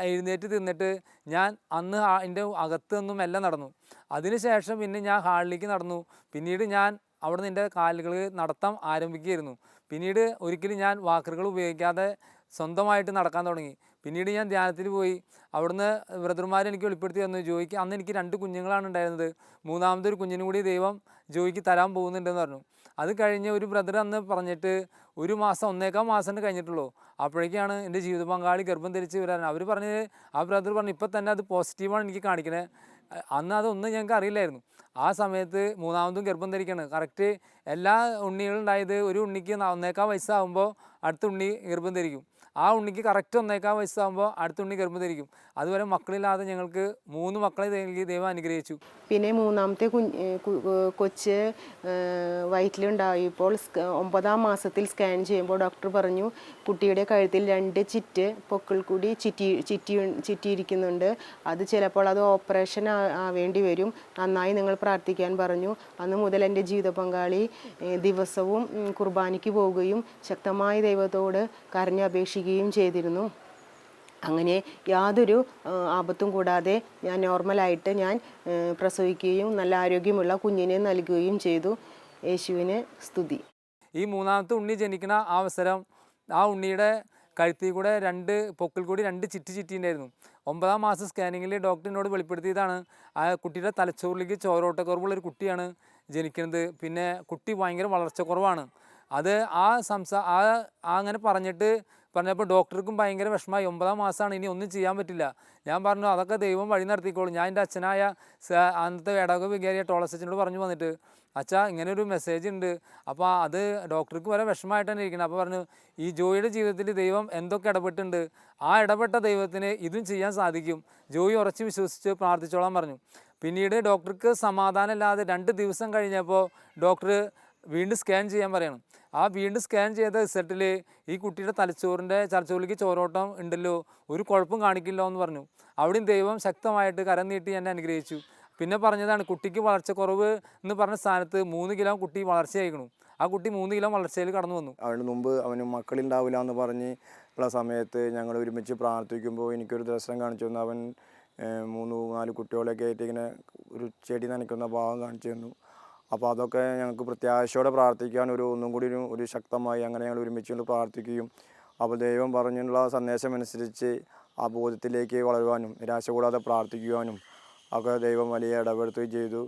എഴുന്നേറ്റ് തിന്നിട്ട് ഞാൻ അന്ന് അതിൻ്റെ അകത്തൊന്നും എല്ലാം നടന്നു. അതിന് ശേഷം പിന്നെ ഞാൻ ഹാളിലേക്ക് നടന്നു. പിന്നീട് ഞാൻ അവിടെ നിന്ന് എൻ്റെ കാലുകൾ നടത്താൻ ആരംഭിക്കുകയായിരുന്നു. പിന്നീട് ഒരിക്കലും ഞാൻ വാക്കറുകൾ ഉപയോഗിക്കാതെ സ്വന്തമായിട്ട് നടക്കാൻ തുടങ്ങി. പിന്നീട് ഞാൻ ധ്യാനത്തിൽ പോയി. അവിടുന്ന് ബ്രദർമാർ എനിക്ക് വെളിപ്പെടുത്തി തന്നു, ജോയിക്ക് അന്ന് എനിക്ക് 2 കുഞ്ഞുങ്ങളാണ് ഉണ്ടായിരുന്നത്. 3ാമതൊരു കുഞ്ഞിനും കൂടി ദൈവം ജോയിക്ക് തരാൻ പോകുന്നുണ്ടെന്ന് പറഞ്ഞു. അത് കഴിഞ്ഞ് ഒരു ബ്രദർ അന്ന് പറഞ്ഞിട്ട് 1 മാസം 1.25 മാസം കഴിഞ്ഞിട്ടുള്ളൂ. അപ്പോഴേക്കാണ് എൻ്റെ ജീവിത പങ്കാളി ഗർഭം ധരിച്ച് വരാൻ. അവർ പറഞ്ഞത്, ആ ബ്രദർ പറഞ്ഞു, ഇപ്പം തന്നെ അത് പോസിറ്റീവാണ് എനിക്ക് കാണിക്കണേ. അന്ന് അതൊന്നും ഞങ്ങൾക്ക് അറിയില്ലായിരുന്നു. ആ സമയത്ത് 3ാമതും ഗർഭം ധരിക്കുകയാണ്. കറക്റ്റ് എല്ലാ ഉണ്ണികളുണ്ടായത്, ഒരു ഉണ്ണിക്ക് 1.25 വയസ്സാകുമ്പോൾ അടുത്ത ഉണ്ണി ഗർഭം ധരിക്കും. ആ ഉണ്ണിക്ക് കറക്റ്റ് 1.25 വയസ്സാകുമ്പോൾ അടുത്ത ഉണ്ണി ഗർഭം ധരിക്കും. അതുവരെ മക്കളില്ലാതെ ഞങ്ങൾക്ക് 3 മക്കളെ ദൈവം അനുഗ്രഹിച്ചു. പിന്നെ മൂന്നാമത്തെ കൊച്ച് വയറ്റിലുണ്ടായപ്പോൾ 9ാം മാസത്തിൽ സ്കാൻ ചെയ്യുമ്പോൾ ഡോക്ടർ പറഞ്ഞു കുട്ടിയുടെ കഴുത്തിൽ 2 ചിറ്റ് പൊക്കിൾ കൂടി ചിറ്റിയിരിക്കുന്നുണ്ട്. അത് ചിലപ്പോൾ അത് ഓപ്പറേഷൻ ആവേണ്ടി വരും. നന്നായി നിങ്ങൾ പ്രാർത്ഥിക്കാൻ പറഞ്ഞു. അന്ന് മുതൽ എൻ്റെ ജീവിത പങ്കാളി ദിവസവും കുർബാനയ്ക്ക് പോവുകയും ശക്തമായി ദൈവത്തോട് കരഞ്ഞപേക്ഷിക്കുകയും ചെയ്തിരുന്നു. അങ്ങനെ യാതൊരു ആപത്തും കൂടാതെ ഞാൻ നോർമലായിട്ട് ഞാൻ പ്രസവിക്കുകയും നല്ല ആരോഗ്യമുള്ള കുഞ്ഞിനെ നൽകുകയും ചെയ്തു. യേശുവിന് സ്തുതി. ഈ മൂന്നാമത്തെ ഉണ്ണി ജനിക്കുന്ന അവസരം ആ ഉണ്ണിയുടെ കഴുത്തിൽ കൂടെ 2 പൊക്കിൾ കൂടി 2 ചിറ്റിയുണ്ടായിരുന്നു. 9ാം മാസം സ്കാനിങ്ങിൽ ഡോക്ടറിനോട് വെളിപ്പെടുത്തിയതാണ് ആ കുട്ടിയുടെ തലച്ചോറിലേക്ക് ചോരോട്ടക്കുറവുള്ളൊരു കുട്ടിയാണ് ജനിക്കുന്നത്. പിന്നെ കുട്ടി ഭയങ്കര വളർച്ചക്കുറവാണ്. അത് അങ്ങനെ പറഞ്ഞപ്പോൾ ഡോക്ടർക്കും ഭയങ്കര വിഷമമായി. 9ാം മാസമാണ്, ഇനി ഒന്നും ചെയ്യാൻ പറ്റില്ല. ഞാൻ പറഞ്ഞു അതൊക്കെ ദൈവം വഴി നടത്തിക്കോളും. ഞാൻ എൻ്റെ അച്ഛനായ അന്നത്തെ ഇടവക വികാരിയ ടോളസച്ചനോട് പറഞ്ഞു വന്നിട്ട്, അച്ഛാ ഇങ്ങനെ ഒരു മെസ്സേജ് ഉണ്ട്, അപ്പോൾ അത് ഡോക്ടർക്ക് വരെ വിഷമമായിട്ടാണ് ഇരിക്കുന്നത്. അപ്പോൾ പറഞ്ഞു ഈ ജോയിയുടെ ജീവിതത്തിൽ ദൈവം എന്തൊക്കെ ഇടപെട്ടുണ്ട്, ആ ഇടപെട്ട ദൈവത്തിന് ഇതും ചെയ്യാൻ സാധിക്കും. ജോയി ഉറച്ച് വിശ്വസിച്ച് പ്രാർത്ഥിച്ചോളാൻ പറഞ്ഞു. പിന്നീട് ഡോക്ടർക്ക് സമാധാനമില്ലാതെ 2 ദിവസം കഴിഞ്ഞപ്പോൾ ഡോക്ടർ വീണ്ടും സ്കാൻ ചെയ്യാൻ പറയണം. ആ വീണ്ടും സ്കാൻ ചെയ്ത റിസൾട്ടിൽ ഈ കുട്ടിയുടെ തലച്ചോറിലേക്ക് ചോരോട്ടം ഉണ്ടല്ലോ, ഒരു കുഴപ്പം കാണിക്കില്ലോ എന്ന് പറഞ്ഞു. അവിടെയും ദൈവം ശക്തമായിട്ട് കരം നീട്ടി എന്നെ അനുഗ്രഹിച്ചു. പിന്നെ പറഞ്ഞതാണ് കുട്ടിക്ക് വളർച്ചക്കുറവ് എന്ന് പറഞ്ഞ സ്ഥാനത്ത് 3 കിലോ കുട്ടി വളർച്ചയായിരിക്കണം. ആ കുട്ടി 3 കിലോ വളർച്ചയിൽ കടന്നു വന്നു. അതിന് മുമ്പ് അവന് മക്കളുണ്ടാവില്ല എന്ന് പറഞ്ഞ് ഉള്ള സമയത്ത് ഞങ്ങൾ ഒരുമിച്ച് പ്രാർത്ഥിക്കുമ്പോൾ എനിക്കൊരു ദർശനം കാണിച്ചു തന്നു. അവൻ 3-4 കുട്ടികളൊക്കെ ആയിട്ട് ഇങ്ങനെ ഒരു ചെടി നനയ്ക്കുന്ന ഭാഗം കാണിച്ചു തന്നു. അപ്പോൾ അതൊക്കെ ഞങ്ങൾക്ക് പ്രത്യാശയോടെ പ്രാർത്ഥിക്കാൻ ഒന്നും കൂടി ഒരു ശക്തമായി അങ്ങനെ ഞങ്ങൾ ഒരുമിച്ച് പ്രാർത്ഥിക്കുകയും അപ്പോൾ ദൈവം പറഞ്ഞുള്ള സന്ദേശം അനുസരിച്ച് ആ ബോധത്തിലേക്ക് വളരുവാനും നിരാശ കൂടാതെ പ്രാർത്ഥിക്കുവാനും ഒക്കെ ദൈവം വലിയ ഇടപെടുത്തുകയും ചെയ്തു.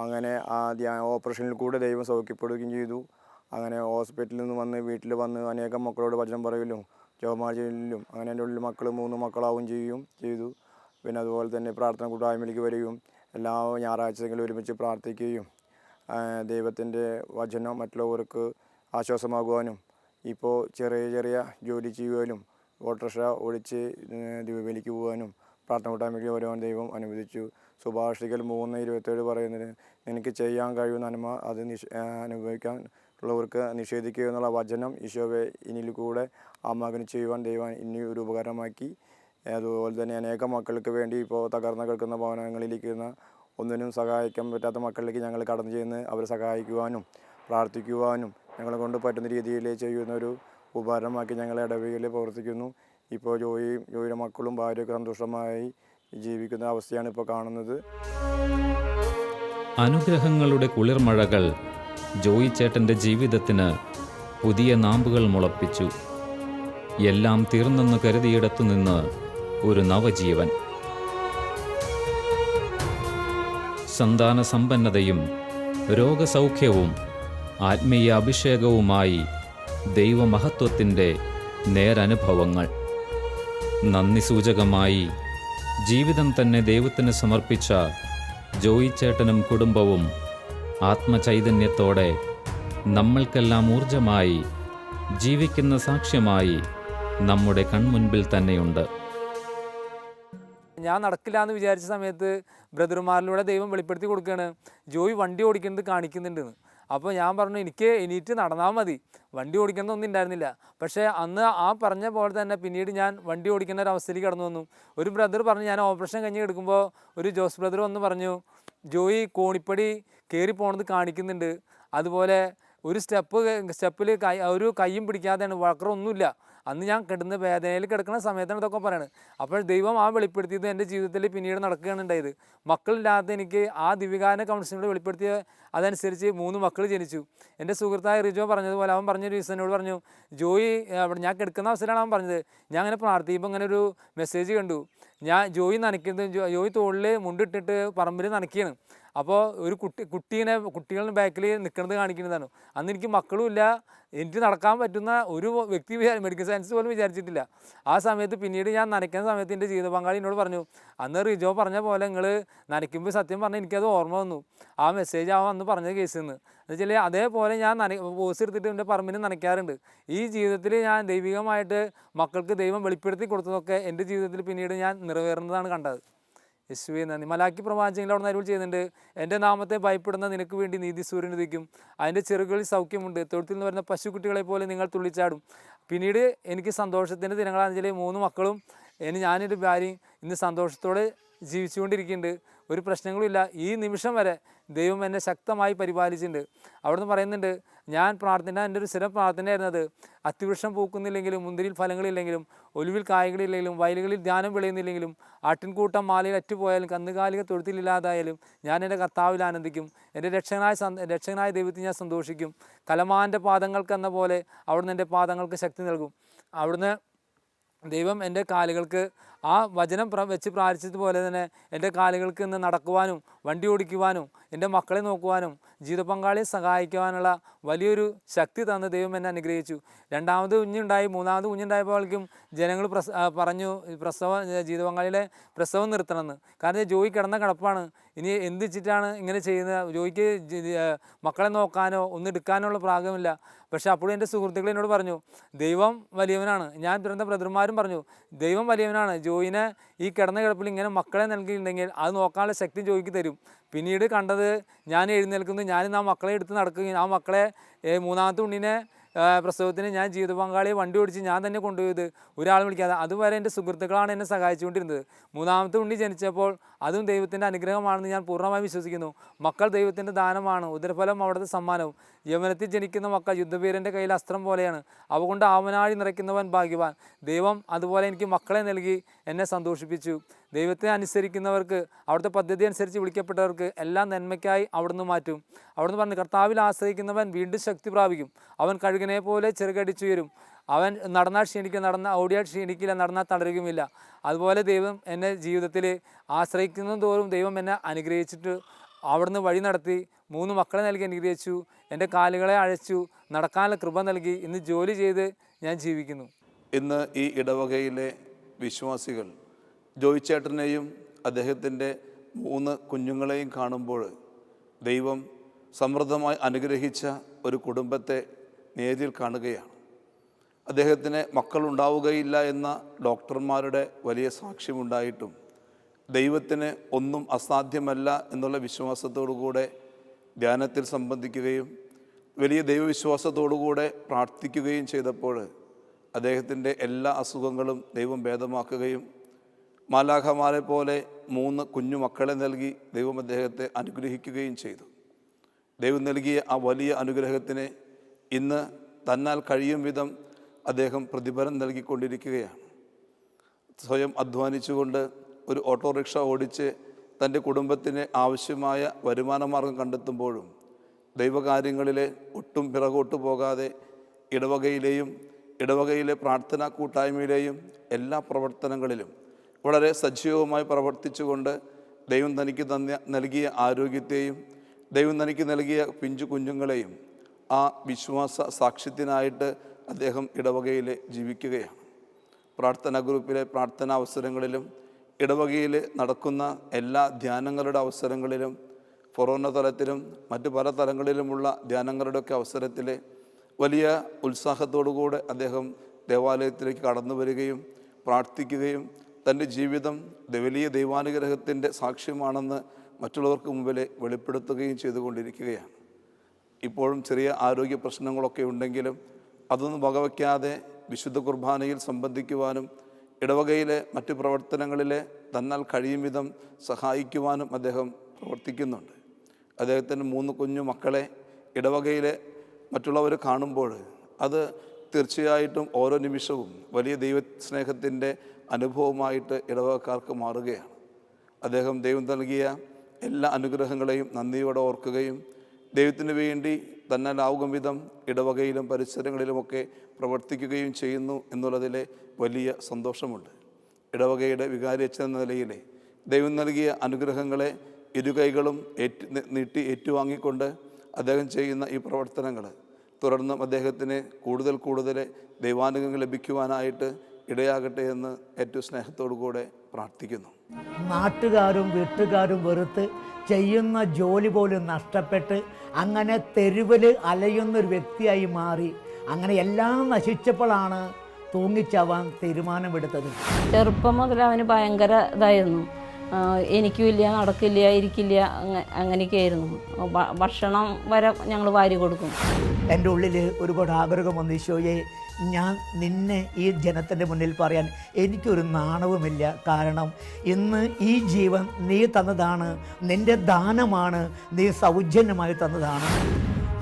അങ്ങനെ ആ ഓപ്പറേഷനിൽ കൂടെ ദൈവം സൗഖ്യപ്പെടുകയും ചെയ്തു. അങ്ങനെ ഹോസ്പിറ്റലിൽ നിന്ന് വീട്ടിൽ വന്ന് അനേകം മക്കളോട് വചനം പറയലും ജോമാചയിലും അങ്ങനെ എൻ്റെ ഉള്ളിൽ 3 മക്കളാവുകയും ചെയ്തു. പിന്നെ അതുപോലെ തന്നെ പ്രാർത്ഥന കൂട്ടായ്മയിലേക്ക് വരികയും എല്ലാ ഞായറാഴ്ചകളിലും ഒരുമിച്ച് പ്രാർത്ഥിക്കുകയും ദൈവത്തിൻ്റെ വചനം മറ്റുള്ളവർക്ക് ആശ്വാസമാകുവാനും ഇപ്പോൾ ചെറിയ ജോലി ചെയ്യുവാനും ഓട്ടോറിക്ഷ ഓടിച്ച് ദിവ്യബലിക്ക് പോകാനും പ്രാർത്ഥന കൂട്ടായ്മയ്ക്ക് വരുവാൻ ദൈവം അനുവദിച്ചു. സുഭാഷികൾ 3:27 പറയുന്നത് നിനക്ക് ചെയ്യാൻ കഴിയുന്ന നന്മ അത് അനുഭവിക്കാൻ ഉള്ളവർക്ക് നിഷേധിക്കുക എന്നുള്ള വചനം ഈശോയെ ഇനിയിൽ കൂടെ ആ മകന് ചെയ്യുവാൻ ദൈവം ഇനി ഒരു ഉപകാരമാക്കി. അതുപോലെ തന്നെ അനേകം മക്കൾക്ക് വേണ്ടി ഇപ്പോൾ തകർന്ന് കിടക്കുന്ന ഭവനങ്ങളിലിരിക്കുന്ന ഒന്നിനും സഹായിക്കാൻ പറ്റാത്ത മക്കളിലേക്ക് ഞങ്ങൾ കടന്നു ചെന്ന് അവരെ സഹായിക്കുവാനും പ്രാർത്ഥിക്കുവാനും ഞങ്ങളെ കൊണ്ട് പറ്റുന്ന രീതിയിൽ ചെയ്യുന്ന ഒരു ഉപകരണമാക്കി ഞങ്ങൾ ഇടവകയിൽ പ്രവർത്തിക്കുന്നു. ഇപ്പോൾ ജോയിയുടെ മക്കളും ഭാര്യയൊക്കെ സന്തോഷമായി ജീവിക്കുന്ന അവസ്ഥയാണ് ഇപ്പോൾ കാണുന്നത്. അനുഗ്രഹങ്ങളുടെ കുളിർമഴകൾ ജോയി ചേട്ടൻ്റെ ജീവിതത്തിന് പുതിയ നാമ്പുകൾ മുളപ്പിച്ചു. എല്ലാം തീർന്നെന്ന് കരുതിയിടത്തു നിന്ന് ഒരു നവജീവൻ. സന്താന സമ്പന്നതയും രോഗസൗഖ്യവും ആത്മീയ അഭിഷേകവുമായി ദൈവമഹത്വത്തിൻ്റെ നേരനുഭവങ്ങൾ. നന്ദി സൂചകമായി ജീവിതം തന്നെ ദൈവത്തിന് സമർപ്പിച്ച ജോയി ചേട്ടനും കുടുംബവും ആത്മചൈതന്യത്തോടെ നമ്മൾക്കെല്ലാം ഊർജമായി ജീവിക്കുന്ന സാക്ഷ്യമായി നമ്മുടെ കൺമുൻപിൽ തന്നെയുണ്ട്. ഞാൻ നടക്കില്ല എന്ന് വിചാരിച്ച സമയത്ത് ബ്രദർമാരിലൂടെ ദൈവം വെളിപ്പെടുത്തി കൊടുക്കുകയാണ് ജോയി വണ്ടി ഓടിക്കുന്നത് കാണിക്കുന്നുണ്ടെന്ന്. അപ്പോൾ ഞാൻ പറഞ്ഞു എനിക്ക് എണീറ്റ് നടന്നാൽ മതി, വണ്ടി ഓടിക്കുന്നൊന്നും ഉണ്ടായിരുന്നില്ല. പക്ഷേ അന്ന് ആ പറഞ്ഞ പോലെ തന്നെ പിന്നീട് ഞാൻ വണ്ടി ഓടിക്കുന്ന ഒരു അവസ്ഥയിലേക്ക് കടന്നു വന്നു. ഒരു ബ്രദർ പറഞ്ഞു, ഞാൻ ഓപ്പറേഷൻ കഴിഞ്ഞ് എടുക്കുമ്പോൾ ഒരു ജോസ് ബ്രദർ വന്ന് പറഞ്ഞു ജോയി കോണിപ്പടി കയറി പോണത് കാണിക്കുന്നുണ്ട്, അതുപോലെ ഒരു സ്റ്റെപ്പിൽ ഒരു കയ്യും പിടിക്കാതെയാണ്, വഴക്കറൊന്നുമില്ല. അന്ന് ഞാൻ കിടന്ന് വേദനയിൽ കിടക്കുന്ന സമയത്താണ് ഇതൊക്കെ പറയുന്നത്. അപ്പോൾ ദൈവം ആ വെളിപ്പെടുത്തിയത് എൻ്റെ ജീവിതത്തിൽ പിന്നീട് നടക്കുകയാണ് ഉണ്ടായത്. മക്കളില്ലാത്ത എനിക്ക് ആ ദിവ്യകാരുണ്യ കൗൺസിലിനോട് വെളിപ്പെടുത്തിയ അതനുസരിച്ച് 3 മക്കൾ ജനിച്ചു. എൻ്റെ സുഹൃത്തായ റിജോ പറഞ്ഞതുപോലെ അവൻ പറഞ്ഞൊരു ദിവസം പറഞ്ഞു, ജോയി ഞാൻ കിടക്കുന്ന അവസരമാണ് അവൻ പറഞ്ഞത്, ഞാൻ അങ്ങനെ പ്രാർത്ഥിക്കുമ്പോൾ അങ്ങനെ ഒരു മെസ്സേജ് കണ്ടു, ജോയി നനയ്ക്കുന്നത്, ജോയി തോളിൽ മുണ്ടിട്ടിട്ട് പറമ്പിൽ നനയ്ക്കുകയാണ്. അപ്പോൾ ഒരു കുട്ടികളുടെ ബാക്കിൽ നിൽക്കുന്നത് കാണിക്കുന്നതാണ്. അന്ന് എനിക്ക് മക്കളും ഇല്ല, എനിക്ക് നടക്കാൻ പറ്റുന്ന ഒരു വ്യക്തി മെഡിക്കൽ സയൻസ് പോലും വിചാരിച്ചിട്ടില്ല. ആ സമയത്ത് പിന്നീട് ഞാൻ നനയ്ക്കുന്ന സമയത്ത് എൻ്റെ ജീവിത പങ്കാളി എന്നോട് പറഞ്ഞു, അന്ന് റിജോ പറഞ്ഞ പോലെ നിങ്ങൾ നനയ്ക്കുമ്പോൾ സത്യം പറഞ്ഞാൽ എനിക്കത് ഓർമ്മ വന്നു, ആ മെസ്സേജ് അന്ന് പറഞ്ഞ കേസിൽ നിന്ന്. എന്നുവെച്ചാൽ അതേപോലെ ഞാൻ പോസ് എടുത്തിട്ട് എൻ്റെ പറമ്പിന് നനയ്ക്കാറുണ്ട്. ഈ ജീവിതത്തിൽ ഞാൻ ദൈവികമായിട്ട് മക്കൾക്ക് ദൈവം വെളിപ്പെടുത്തി കൊടുത്തതൊക്കെ എൻ്റെ ജീവിതത്തിൽ പിന്നീട് ഞാൻ നിറവേറുന്നതാണ് കണ്ടത്. യേശുവേ നന്ദി. മലാക്കി പ്രവാചകനിൽ അവിടെ അരുൾ ചെയ്യുന്നുണ്ട്, എൻ്റെ നാമത്തെ ഭയപ്പെടുന്ന നിനക്ക് വേണ്ടി നീതി സൂര്യൻ ഉദിക്കും, അതിൻ്റെ ചെറുകളിൽ സൗഖ്യമുണ്ട്, തൊഴുത്തിൽ നിന്ന് വരുന്ന പശുക്കുട്ടികളെ പോലെ നിങ്ങൾ തുള്ളിച്ചാടും. പിന്നീട് എനിക്ക് സന്തോഷത്തിൻ്റെ ദിനങ്ങളാണെന്ന് വെച്ചാൽ 3 മക്കളും ഞാനൊരു ഭാര്യയും ഇന്ന് സന്തോഷത്തോടെ ജീവിച്ചുകൊണ്ടിരിക്കുന്നുണ്ട്. ഒരു പ്രശ്നങ്ങളുമില്ല. ഈ നിമിഷം വരെ ദൈവം എന്നെ ശക്തമായി പരിപാലിച്ചിട്ടുണ്ട്. അവിടുന്ന് പറയുന്നുണ്ട്, ഞാൻ എൻ്റെ ഒരു സ്ഥിരം പ്രാർത്ഥനയായിരുന്നത്, അത്തിവൃക്ഷം പൂക്കുന്നില്ലെങ്കിലും മുന്തിരിയിൽ ഫലങ്ങളില്ലെങ്കിലും ഒലിവിൽ കായകളില്ലെങ്കിലും വയലുകളിൽ ധ്യാനം വിളയുന്നില്ലെങ്കിലും ആട്ടിൻകൂട്ടം മാലയിൽ അറ്റുപോയാലും കന്നുകാലിക തൊഴുത്തിലില്ലാതായാലും ഞാൻ എൻ്റെ കർത്താവിൽ ആനന്ദിക്കും, എൻ്റെ രക്ഷകനായ ദൈവത്തിൽ ഞാൻ സന്തോഷിക്കും. കലമാൻ്റെ പാദങ്ങൾക്കെന്ന പോലെ അവിടുന്ന് എൻ്റെ പാദങ്ങൾക്ക് ശക്തി നൽകും. അവിടുന്ന് ദൈവം എൻ്റെ കാലുകൾക്ക് ആ വചനം വെച്ച് പ്രാർത്ഥിച്ചതുപോലെ തന്നെ എൻ്റെ കാലുകൾക്ക് ഇന്ന് നടക്കുവാനും വണ്ടി ഓടിക്കുവാനും എൻ്റെ മക്കളെ നോക്കുവാനും ജീവിത പങ്കാളിയെ സഹായിക്കുവാനുള്ള വലിയൊരു ശക്തി തന്ന് ദൈവം എന്നെ അനുഗ്രഹിച്ചു. 2ാമത് കുഞ്ഞുണ്ടായി. 3ാമത് കുഞ്ഞുണ്ടായപ്പോഴേക്കും ജനങ്ങൾ പറഞ്ഞു ജീവിത പങ്കാളിയുടെ പ്രസവം നിർത്തണമെന്ന്. കാരണം ജോയി കിടന്ന കിടപ്പാണ്, ഇനി എന്ത് വെച്ചിട്ടാണ് ഇങ്ങനെ ചെയ്യുന്നത്, ജോയിക്ക് മക്കളെ നോക്കാനോ ഒന്നും എടുക്കാനുള്ള പ്രാഗമില്ല. പക്ഷേ അപ്പോഴും എൻ്റെ സുഹൃത്തുക്കൾ എന്നോട് പറഞ്ഞു, ദൈവം വലിയവനാണ്. ഞാൻ പിറന്ന ബ്രദർമാരും പറഞ്ഞു, ദൈവം വലിയവനാണ്. ജോയിനെ ഈ കിടന്ന കിടപ്പിൽ ഇങ്ങനെ മക്കളെ നൽകിയിട്ടുണ്ടെങ്കിൽ അത് നോക്കാനുള്ള ശക്തി ജോയിക്ക് തരും. പിന്നീട് കണ്ടത് ഞാൻ എഴുന്നേൽക്കുന്നു, ഞാനിന്ന് ആ മക്കളെ എടുത്ത് നടക്കുകയും ആ മക്കളെ 3ാമത്തെ ഉണ്ണിനെ പ്രസവത്തിന് ഞാൻ ജീവിത പങ്കാളിയെ വണ്ടി ഓടിച്ച് ഞാൻ തന്നെ കൊണ്ടുപോയത്, ഒരാൾ വിളിക്കാതെ. അതുവരെ എൻ്റെ സുഹൃത്തുക്കളാണ് എന്നെ സഹായിച്ചുകൊണ്ടിരുന്നത്. 3ാമത്തെ ഉണ്ണി ജനിച്ചപ്പോൾ അതും ദൈവത്തിൻ്റെ അനുഗ്രഹമാണെന്ന് ഞാൻ പൂർണ്ണമായി വിശ്വസിക്കുന്നു. മക്കൾ ദൈവത്തിൻ്റെ ദാനമാണ്, ഉദരഫലം അവിടുത്തെ സമ്മാനവും. യൗവനത്തിൽ ജനിക്കുന്ന മക്കൾ യുദ്ധവീരൻ്റെ കയ്യിൽ അസ്ത്രം പോലെയാണ്, അവ കൊണ്ട് ആവനാഴി നിറയ്ക്കുന്നവൻ ഭാഗ്യവാൻ. ദൈവം അതുപോലെ എനിക്ക് മക്കളെ നൽകി എന്നെ സന്തോഷിപ്പിച്ചു. ദൈവത്തെ അനുസരിക്കുന്നവർക്ക്, അവിടുത്തെ പദ്ധതി അനുസരിച്ച് വിളിക്കപ്പെട്ടവർക്ക് എല്ലാം നന്മയ്ക്കായി അവിടുന്ന് മാറ്റും. അവിടുന്ന് പറഞ്ഞു, കർത്താവിൽ ആശ്രയിക്കുന്നവൻ വീണ്ടും ശക്തി പ്രാപിക്കും, അവൻ കഴുകനെ പോലെ ചെറുകടിച്ചുയരും, അവൻ ഓടിയാൽ ക്ഷീണിക്കില്ല, നടന്നാൽ തളരുകയുമില്ല. അതുപോലെ ദൈവം എന്നെ ജീവിതത്തിൽ ആശ്രയിക്കുന്നതും തോറും ദൈവം എന്നെ അനുഗ്രഹിച്ചിട്ട് അവിടുന്ന് വഴി നടത്തി 3 മക്കളെ നൽകി അനുഗ്രഹിച്ചു. എൻ്റെ കാലുകളെ അഴച്ചു, നടക്കാനുള്ള കൃപ നൽകി. ഇന്ന് ജോലി ചെയ്ത് ഞാൻ ജീവിക്കുന്നു. ഇന്ന് ഈ ഇടവകയിലെ വിശ്വാസികൾ ജോയിച്ചേട്ടനെയും അദ്ദേഹത്തിൻ്റെ 3 കുഞ്ഞുങ്ങളെയും കാണുമ്പോൾ ദൈവം സമൃദ്ധമായി അനുഗ്രഹിച്ച ഒരു കുടുംബത്തെ നേരിൽ കാണുകയാണ്. അദ്ദേഹത്തിന് മക്കളുണ്ടാവുകയില്ല എന്ന ഡോക്ടർമാരുടെ വലിയ സാക്ഷ്യമുണ്ടായിട്ടും ദൈവത്തിന് ഒന്നും അസാധ്യമല്ല എന്നുള്ള വിശ്വാസത്തോടുകൂടെ ധ്യാനത്തിൽ സംബന്ധിക്കുകയും വലിയ ദൈവവിശ്വാസത്തോടുകൂടെ പ്രാർത്ഥിക്കുകയും ചെയ്തപ്പോൾ അദ്ദേഹത്തിൻ്റെ എല്ലാ അസുഖങ്ങളും ദൈവം ഭേദമാക്കുകയും മാലാഖമാരെ പോലെ 3 കുഞ്ഞു മക്കളെ നൽകി ദൈവം അദ്ദേഹത്തെ അനുഗ്രഹിക്കുകയും ചെയ്തു. ദൈവം നൽകിയ ആ വലിയ അനുഗ്രഹത്തിന് ഇന്ന് തന്നാൽ കഴിയും വിധം അദ്ദേഹം പ്രതിഫലം നൽകിക്കൊണ്ടിരിക്കുകയാണ്. സ്വയം അധ്വാനിച്ചുകൊണ്ട് ഒരു ഓട്ടോറിക്ഷ ഓടിച്ച് തൻ്റെ കുടുംബത്തിന് ആവശ്യമായ വരുമാനമാർഗം കണ്ടെത്തുമ്പോഴും ദൈവകാര്യങ്ങളിലെ ഒട്ടും പിറകോട്ട് പോകാതെ ഇടവകയിലെ പ്രാർത്ഥനാ കൂട്ടായ്മയിലെയും എല്ലാ പ്രവർത്തനങ്ങളിലും വളരെ സജീവമായി പ്രവർത്തിച്ചുകൊണ്ട് ദൈവം തനിക്ക് നൽകിയ ആരോഗ്യത്തെയും ദൈവം തനിക്ക് നൽകിയ പിഞ്ചു കുഞ്ഞുങ്ങളെയും ആ വിശ്വാസ സാക്ഷ്യത്തിനായിട്ട് അദ്ദേഹം ഇടവകയിൽ ജീവിക്കുകയാണ്. പ്രാർത്ഥനാ ഗ്രൂപ്പിലെ പ്രാർത്ഥനാ അവസരങ്ങളിലും ഇടവകയിൽ നടക്കുന്ന എല്ലാ ധ്യാനങ്ങളുടെ അവസരങ്ങളിലും ഫൊറോന തലത്തിലും മറ്റു പല തലങ്ങളിലുമുള്ള ധ്യാനങ്ങളുടെയൊക്കെ അവസരത്തിൽ വലിയ ഉത്സാഹത്തോടുകൂടെ അദ്ദേഹം ദേവാലയത്തിലേക്ക് കടന്നു വരികയും പ്രാർത്ഥിക്കുകയും തൻ്റെ ജീവിതം വലിയ ദൈവാനുഗ്രഹത്തിൻ്റെ സാക്ഷ്യമാണെന്ന് മറ്റുള്ളവർക്ക് മുമ്പിൽ വെളിപ്പെടുത്തുകയും ചെയ്തുകൊണ്ടിരിക്കുകയാണ്. ഇപ്പോഴും ചെറിയ ആരോഗ്യ പ്രശ്നങ്ങളൊക്കെ ഉണ്ടെങ്കിലും അതൊന്നും വകവയ്ക്കാതെ വിശുദ്ധ കുർബാനയിൽ സംബന്ധിക്കുവാനും ഇടവകയിലെ മറ്റു പ്രവർത്തനങ്ങളിലെ തന്നാൽ കഴിയും വിധം സഹായിക്കുവാനും അദ്ദേഹം പ്രവർത്തിക്കുന്നുണ്ട്. അദ്ദേഹത്തിൻ്റെ 3 കുഞ്ഞു മക്കളെ ഇടവകയിലെ മറ്റുള്ളവർ കാണുമ്പോൾ അത് തീർച്ചയായിട്ടും ഓരോ നിമിഷവും വലിയ ദൈവസ്നേഹത്തിൻ്റെ അനുഭവമായിട്ട് ഇടവകക്കാർക്ക് മാറുകയാണ്. അദ്ദേഹം ദൈവം നൽകിയ എല്ലാ അനുഗ്രഹങ്ങളെയും നന്ദിയോടെ ഓർക്കുകയും ദൈവത്തിന് വേണ്ടി തന്നാലാവുക വിധം ഇടവകയിലും പരിസരങ്ങളിലുമൊക്കെ പ്രവർത്തിക്കുകയും ചെയ്യുന്നു എന്നുള്ളതിലെ വലിയ സന്തോഷമുണ്ട്. ഇടവകയുടെ വികാരി അച്ഛൻ എന്ന നിലയിൽ ദൈവം നൽകിയ അനുഗ്രഹങ്ങളെ ഇരുകൈകളും നീട്ടി ഏറ്റുവാങ്ങിക്കൊണ്ട് അദ്ദേഹം ചെയ്യുന്ന ഈ പ്രവർത്തനങ്ങൾ തുടർന്നും അദ്ദേഹത്തിന് കൂടുതൽ കൂടുതൽ ദൈവാനുഗ്രഹങ്ങൾ ലഭിക്കുവാനായിട്ട് ഇടയാകട്ടെ എന്ന് ഏറ്റവും സ്നേഹത്തോടു കൂടെ പ്രാർത്ഥിക്കുന്നു. നാട്ടുകാരും വീട്ടുകാരും വെറുത്ത് ചെയ്യുന്ന ജോലി പോലും നഷ്ടപ്പെട്ട് അങ്ങനെ തെരുവിൽ അലയുന്നൊരു വ്യക്തിയായി മാറി. അങ്ങനെ എല്ലാം നശിച്ചപ്പോഴാണ് തൂങ്ങിച്ചാവാൻ തീരുമാനമെടുത്തത്. ചെറുപ്പം മുതൽ അവന് ഭയങ്കര ഇതായിരുന്നു. എനിക്കുമില്ല, നടക്കില്ല, ഇരിക്കില്ല, അങ്ങനെയൊക്കെയായിരുന്നു. ഭക്ഷണം വരെ ഞങ്ങൾ വാരി കൊടുക്കും. എൻ്റെ ഉള്ളിൽ ഒരുപാട് ആഗ്രഹം വന്നു, ഈശോയെ ഞാൻ നിന്നെ ഈ ജനത്തിൻ്റെ മുന്നിൽ പറയാൻ എനിക്കൊരു നാണവുമില്ല. കാരണം ഇന്ന് ഈ ജീവൻ നീ തന്നതാണ്, നിൻ്റെ ദാനമാണ്, നീ സൗജന്യമായി തന്നതാണ്.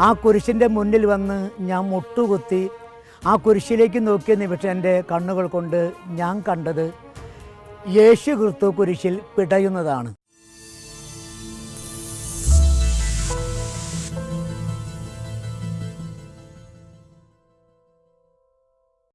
ആ കുരിശിൻ്റെ മുന്നിൽ വന്ന് ഞാൻ മുട്ടുകുത്തി ആ കുരിശിലേക്ക് നോക്കിയ നിമിഷം എൻ്റെ കണ്ണുകൾ കൊണ്ട് ഞാൻ കണ്ടത് യേശു ക്രിസ്തു കുരിശിൽ പിടയുന്നതാണ്.